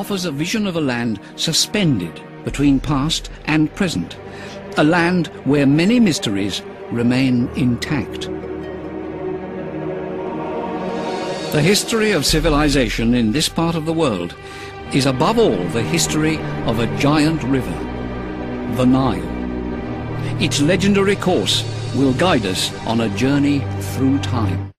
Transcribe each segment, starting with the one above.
offers a vision of a land suspended between past and present, a land where many mysteries remain intact. The history of civilization in this part of the world is above all the history of a giant river, the Nile. Its legendary course will guide us on a journey through time.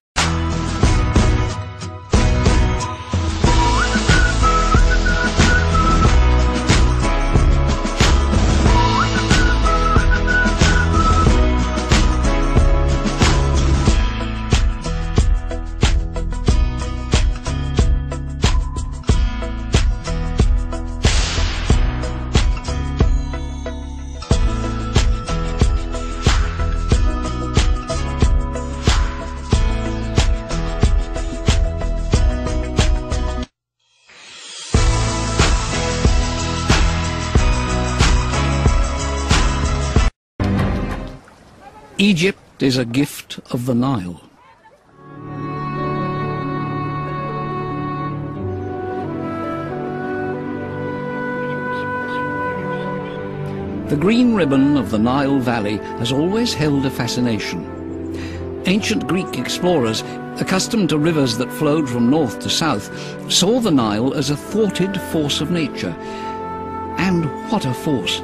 Egypt is a gift of the Nile. The green ribbon of the Nile Valley has always held a fascination. Ancient Greek explorers, accustomed to rivers that flowed from north to south, saw the Nile as a thwarted force of nature. And what a force!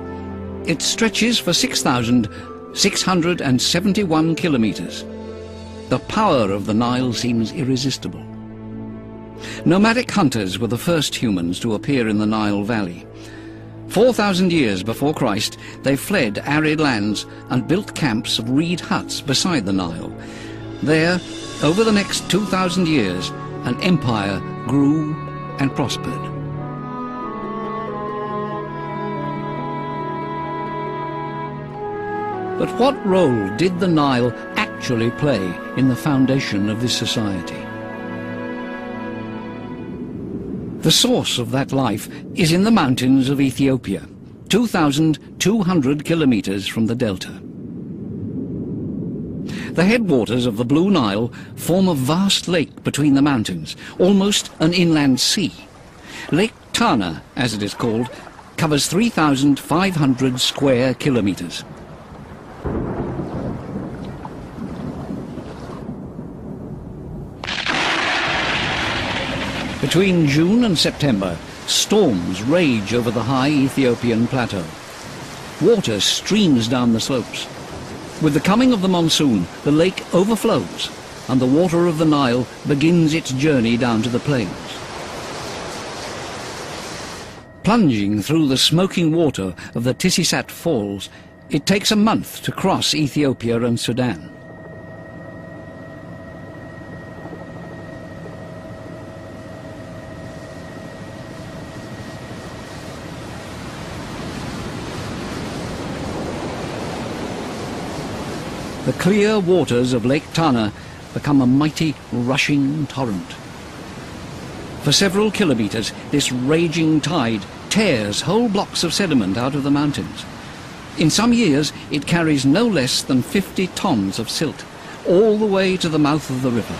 It stretches for 6,671 kilometers. The power of the Nile seems irresistible. Nomadic hunters were the first humans to appear in the Nile Valley. 4,000 years before Christ, they fled arid lands and built camps of reed huts beside the Nile. There, over the next 2,000 years, an empire grew and prospered. But what role did the Nile actually play in the foundation of this society? The source of that life is in the mountains of Ethiopia, 2,200 kilometers from the delta. The headwaters of the Blue Nile form a vast lake between the mountains, almost an inland sea. Lake Tana, as it is called, covers 3,500 square kilometers. Between June and September, storms rage over the high Ethiopian plateau. Water streams down the slopes. With the coming of the monsoon, the lake overflows, and the water of the Nile begins its journey down to the plains. Plunging through the smoking water of the Tissisat Falls, it takes a month to cross Ethiopia and Sudan. The clear waters of Lake Tana become a mighty rushing torrent. For several kilometers, this raging tide tears whole blocks of sediment out of the mountains. In some years, it carries no less than 50 tons of silt, all the way to the mouth of the river.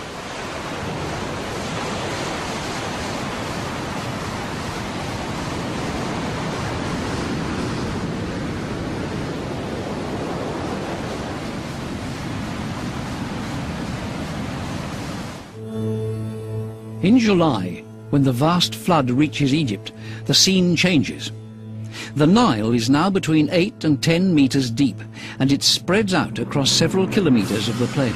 In July, when the vast flood reaches Egypt, the scene changes. The Nile is now between 8 and 10 meters deep, and it spreads out across several kilometers of the plain.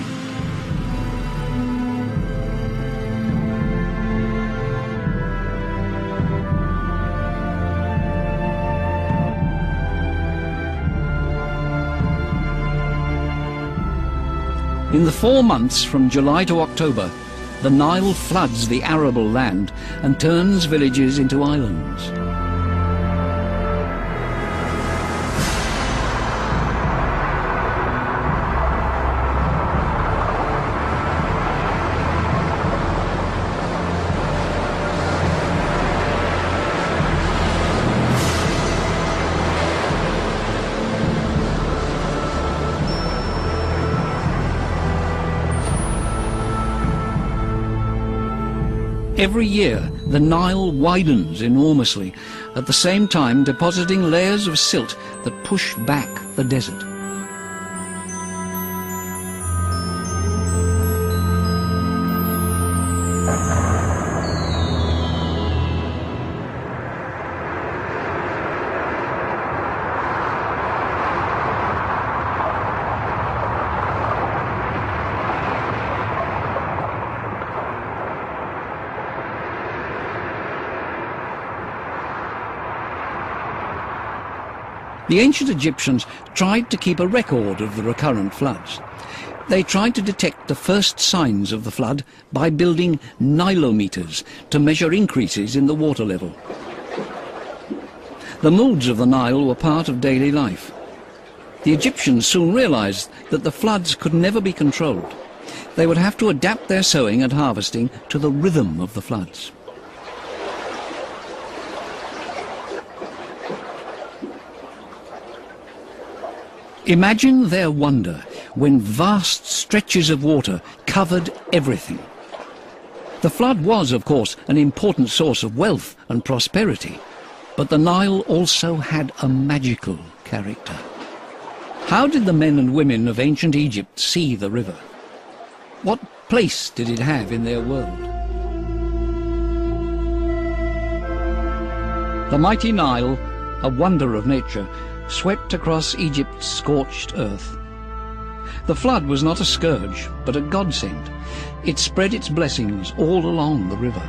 In the 4 months from July to October, the Nile floods the arable land and turns villages into islands. Every year, The Nile widens enormously, at the same time depositing layers of silt that push back the desert. The ancient Egyptians tried to keep a record of the recurrent floods. They tried to detect the first signs of the flood by building nilometers to measure increases in the water level. The moods of the Nile were part of daily life. The Egyptians soon realized that the floods could never be controlled. They would have to adapt their sowing and harvesting to the rhythm of the floods. Imagine their wonder when vast stretches of water covered everything. The flood was, of course, an important source of wealth and prosperity, but the Nile also had a magical character. How did the men and women of ancient Egypt see the river? What place did it have in their world? The mighty Nile, a wonder of nature, swept across Egypt's scorched earth. The flood was not a scourge, but a godsend. It spread its blessings all along the river.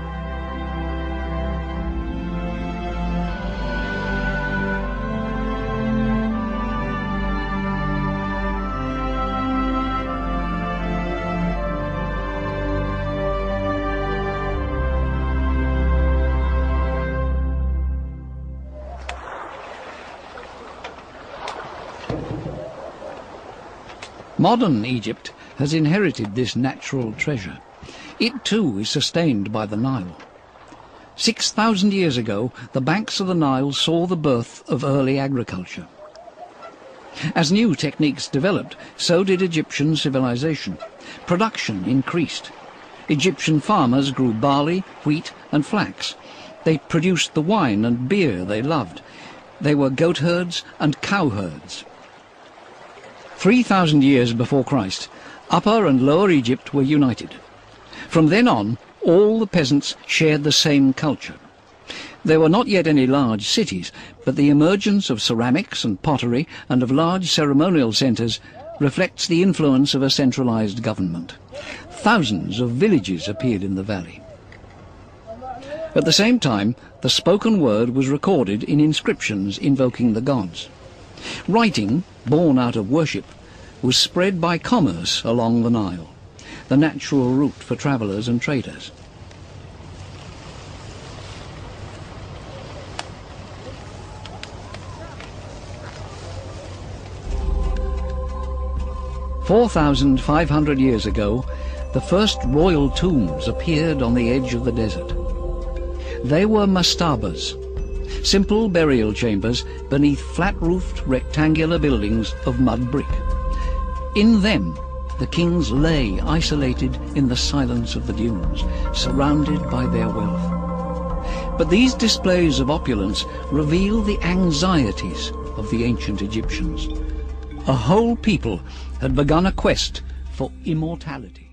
Modern Egypt has inherited this natural treasure. It too is sustained by the Nile. 6,000 years ago, the banks of the Nile saw the birth of early agriculture. As new techniques developed, so did Egyptian civilization. Production increased. Egyptian farmers grew barley, wheat and flax. They produced the wine and beer they loved. They were goat herds and cow herds. 3,000 years before Christ, Upper and Lower Egypt were united. From then on, all the peasants shared the same culture. There were not yet any large cities, but the emergence of ceramics and pottery and of large ceremonial centres reflects the influence of a centralized government. Thousands of villages appeared in the valley. At the same time, the spoken word was recorded in inscriptions invoking the gods. Writing, born out of worship, was spread by commerce along the Nile, the natural route for travellers and traders. "4,500 years ago, the first royal tombs appeared on the edge of the desert. They were mastabas, simple burial chambers beneath flat-roofed rectangular buildings of mud brick. In them, the kings lay isolated in the silence of the dunes, surrounded by their wealth. But these displays of opulence reveal the anxieties of the ancient Egyptians. A whole people had begun a quest for immortality.